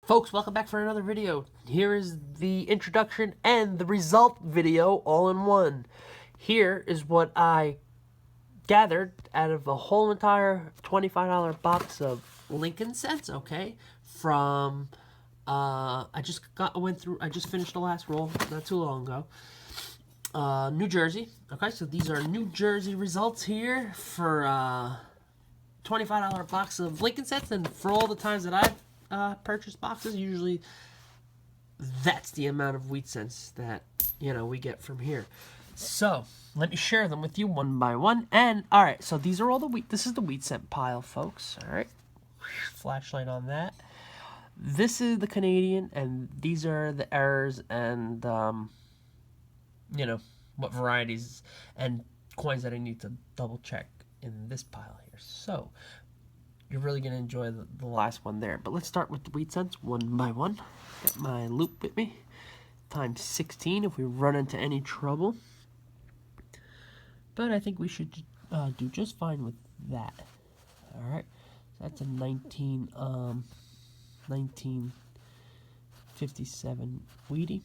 Folks, welcome back for another video. Here is the introduction and the result video all in one. Here is what I gathered out of a whole entire $25 box of Lincoln Cents, okay? From, I just finished the last roll not too long ago. New Jersey. Okay, so these are New Jersey results here for $25 box of Lincoln Cents, and for all the times that I've purchased boxes, usually that's the amount of wheat cents that we get from here. So let me share them with you one by one. And all right, so these are all the wheat. This is the wheat cent pile, folks. All right, flashlight on that. This is the Canadian, and these are the errors and what varieties and coins that I need to double check in this pile here. So you're really going to enjoy the last one there. But let's start with the wheat cents one by one. Got my loop with me. Times 16 if we run into any trouble. But I think we should do just fine with that. Alright. So that's a 1957 Wheatie.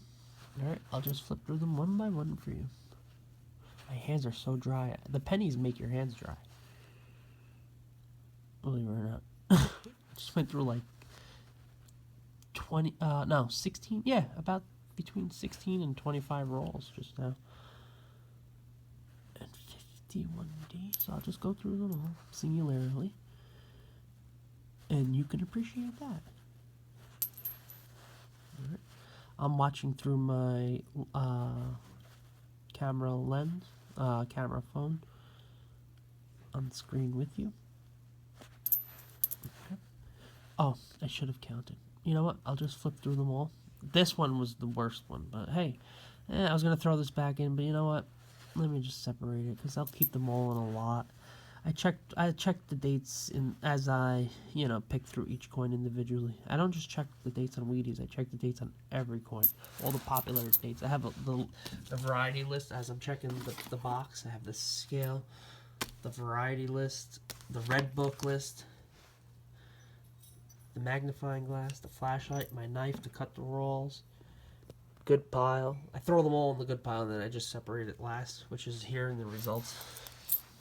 Alright, I'll just flip through them one by one for you. My hands are so dry. The pennies make your hands dry. Believe it or not. Just went through like 16, yeah, about between 16 and 25 rolls just now. And 51D, so I'll just go through them all singularly. And you can appreciate that. Alright. I'm watching through my camera phone on the screen with you. Oh, I should have counted. You know what? I'll just flip through them all. This one was the worst one, but hey, I was going to throw this back in, but you know what? Let me just separate it, because I'll keep them all in a lot. I checked the dates as I, pick through each coin individually. I don't just check the dates on Wheaties. I check the dates on every coin. All the popular dates. I have the variety list as I'm checking the box. I have the scale, the variety list, the red book list, the magnifying glass, the flashlight, my knife to cut the rolls, good pile. I throw them all in the good pile, and then I just separate it last, which is here in the results.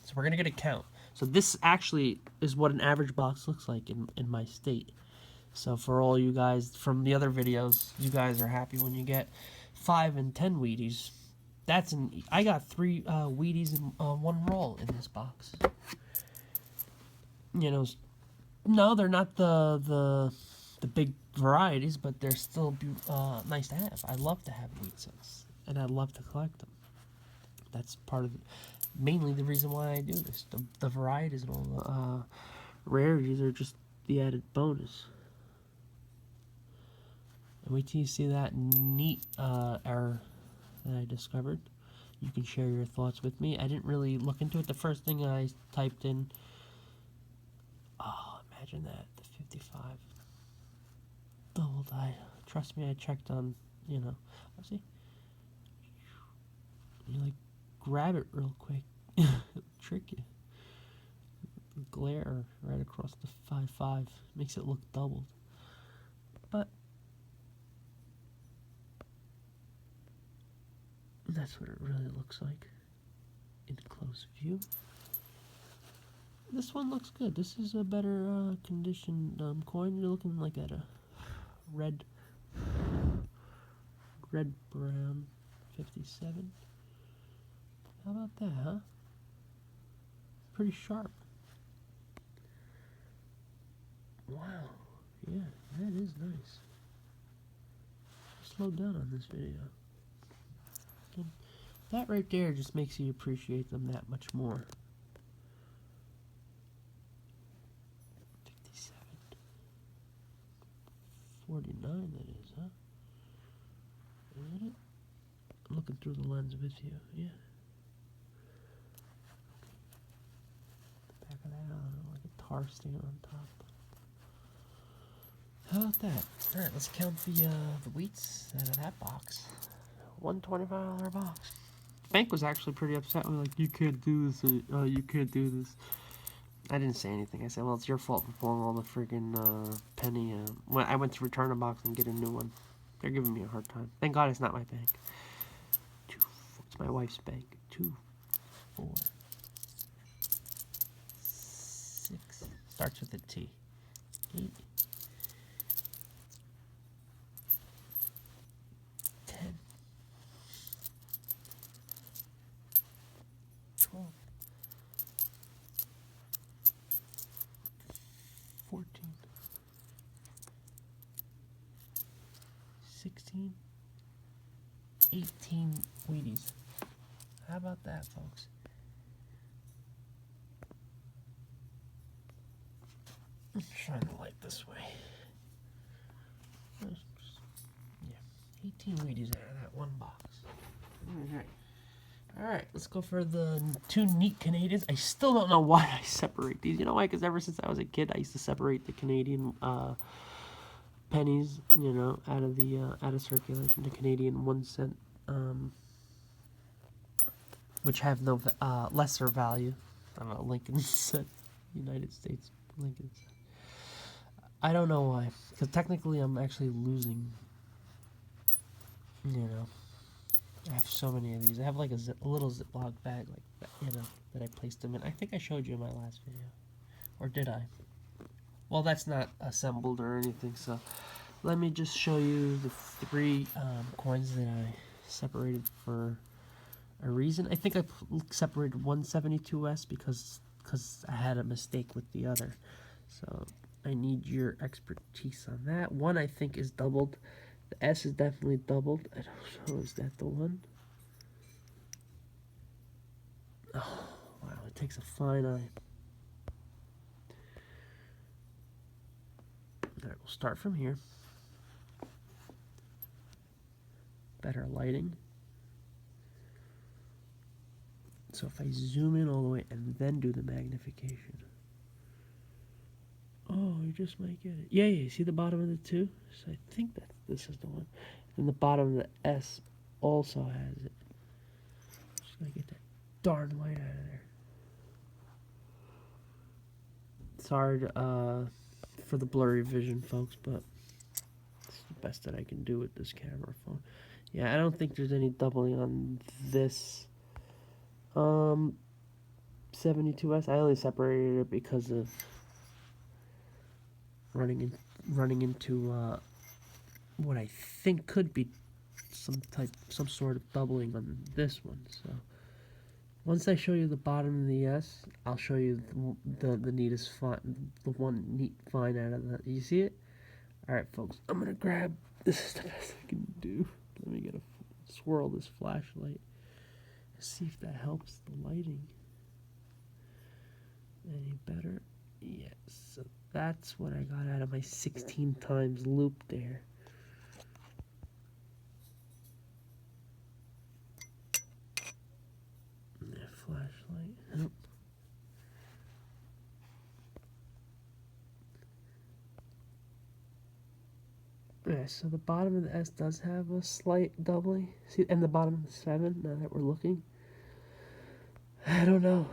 So we're going to get a count. So this actually is what an average box looks like in my state. So for all you guys from the other videos, you guys are happy when you get 5 and 10 Wheaties. I got 3 Wheaties in one roll in this box. No, they're not the big varieties, but they're still nice to have. I love to have wheat cents, and I love to collect them. That's mainly the reason why I do this. The varieties and all the rarities are just the added bonus. And wait till you see that neat error that I discovered. You can share your thoughts with me. I didn't really look into it. The first thing I typed in, imagine that, the 55 double die. Trust me, I checked on, see? You grab it real quick. It'll trick you. Glare right across the 5-5 makes it look doubled. But that's what it really looks like in close view. This one looks good. This is a better conditioned coin. You're looking like at a red brown 57. How about that, huh? Pretty sharp. Wow. Yeah, that is nice. Slow down on this video. And that right there just makes you appreciate them that much more. 49 that is, huh? Is it? I'm looking through the lens with you, yeah. The back of that, like a tar stain on top. How about that? Alright, let's count the wheats out of that box. $125 box. Bank was actually pretty upset with you can't do this, you can't do this. I didn't say anything. I said, well, it's your fault for pulling all the friggin' penny. When I went to return a box and get a new one. They're giving me a hard time. Thank God it's not my bank. It's my wife's bank. 2, 4, 6. Starts with a T. 8, 10, 12, 14, 16, 18 Wheaties. How about that, folks? I'm trying to light this way. Yeah, 18 Wheaties out of that one box. Alright, let's go for the 2 neat Canadians. I still don't know why I separate these. You know why? Because ever since I was a kid, I used to separate the Canadian pennies, you know, out of circulation, the Canadian 1 cent, which have no lesser value. I don't know, Lincoln cent, United States Lincoln cent. I don't know why, because technically I'm actually losing. You know, I have so many of these. I have like a little Ziploc bag like that, you know, that I placed them in. I think I showed you in my last video, or did I? Well, that's not assembled or anything, so let me just show you the 3 coins that I separated for a reason. I think I separated 172S because I had a mistake with the other. So I need your expertise on that. One I think is doubled. The S is definitely doubled. I don't know, is that the one? Oh, wow, it takes a fine eye. Alright, we'll start from here. Better lighting. So if I zoom in all the way and then do the magnification. Oh, you just might get it. Yeah, you see the bottom of the 2? So I think that this is the one. And the bottom of the S also has it. Just gotta get that darn light out of there. Sorry for the blurry vision, folks, but it's the best that I can do with this camera phone. Yeah, I don't think there's any doubling on this 72S. I only separated it because of running into what I think could be some sort of doubling on this one. So once I show you the bottom of the S, I'll show you the neatest find, the one neat find out of the. You see it? All right, folks. I'm gonna grab. This is the best I can do. Let me get a swirl this flashlight. See if that helps the lighting any better. Yes. So that's what I got out of my 16 times loop there. Flashlight. Yep. Yeah, so the bottom of the S does have a slight doubling. See, and the bottom of the 7, now that we're looking. I don't know.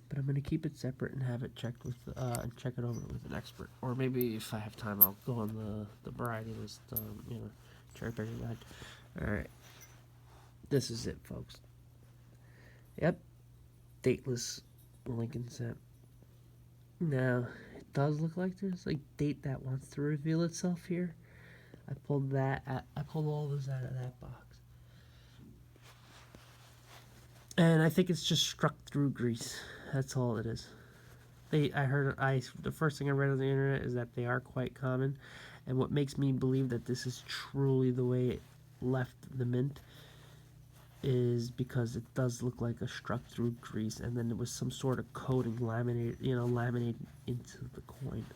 But I'm going to keep it separate and have it checked with, and check it over with an expert. Or maybe if I have time, I'll go on the variety list, you know, cherry picking guide. Alright. This is it, folks. Yep. Dateless Lincoln cent. Now, it does look like there's like date that wants to reveal itself here. I pulled all those out of that box. And I think it's just struck through grease. That's all it is. The first thing I read on the internet is that they are quite common. And what makes me believe that this is truly the way it left the mint is because it does look like a struck through grease, and then there was some sort of coating laminated into the coin.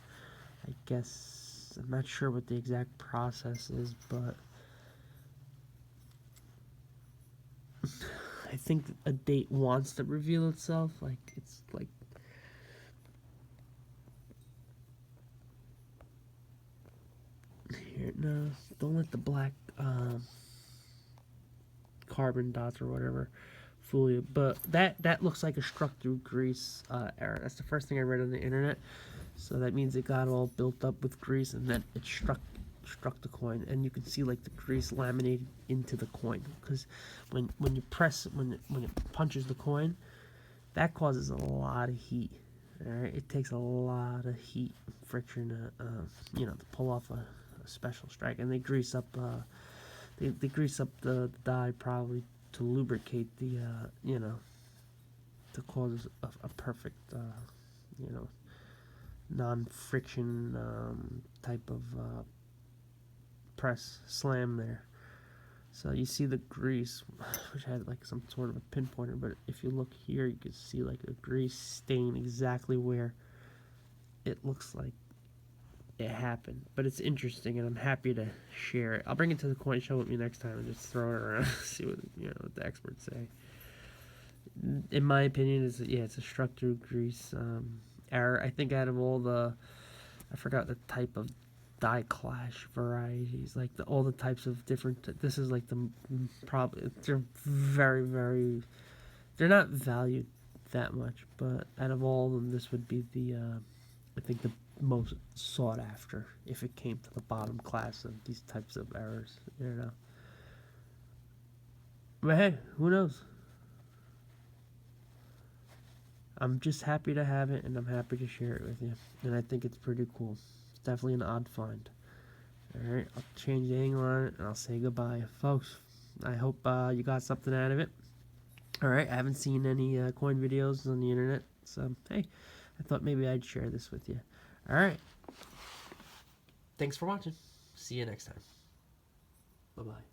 I guess I'm not sure what the exact process is, but I think a date wants to reveal itself. Like it's like here. No, don't let the black carbon dots or whatever fool you. But that looks like a struck through grease error. That's the first thing I read on the internet. So that means it got all built up with grease and then it struck the coin, and you can see like the grease laminated into the coin, because when you press when it punches the coin, that causes a lot of heat. All right, it takes a lot of heat friction to pull off a special strike, and they grease up they grease up the die probably to lubricate the to cause a perfect non-friction type of press slam there. So you see the grease, which had like some sort of a pinpointer, but if you look here, you can see like a grease stain exactly where it looks like it happened. But it's interesting, and I'm happy to share it. I'll bring it to the coin show with me next time and just throw it around, see what what the experts say. In my opinion, it's a struck through grease error. I think out of all the, I forgot the type of die clash varieties, like all the types of different, this is like the probably, they're very, they're not valued that much, but out of all of them, this would be the I think the most sought after if it came to the bottom class of these types of errors, but hey, who knows? I'm just happy to have it, and I'm happy to share it with you, and I think it's pretty cool. It's definitely an odd find. Alright, I'll change the angle on it, and I'll say goodbye. Folks, I hope you got something out of it. Alright, I haven't seen any coin videos on the internet, so hey, I thought maybe I'd share this with you. Alright, thanks for watching. See you next time. Bye-bye.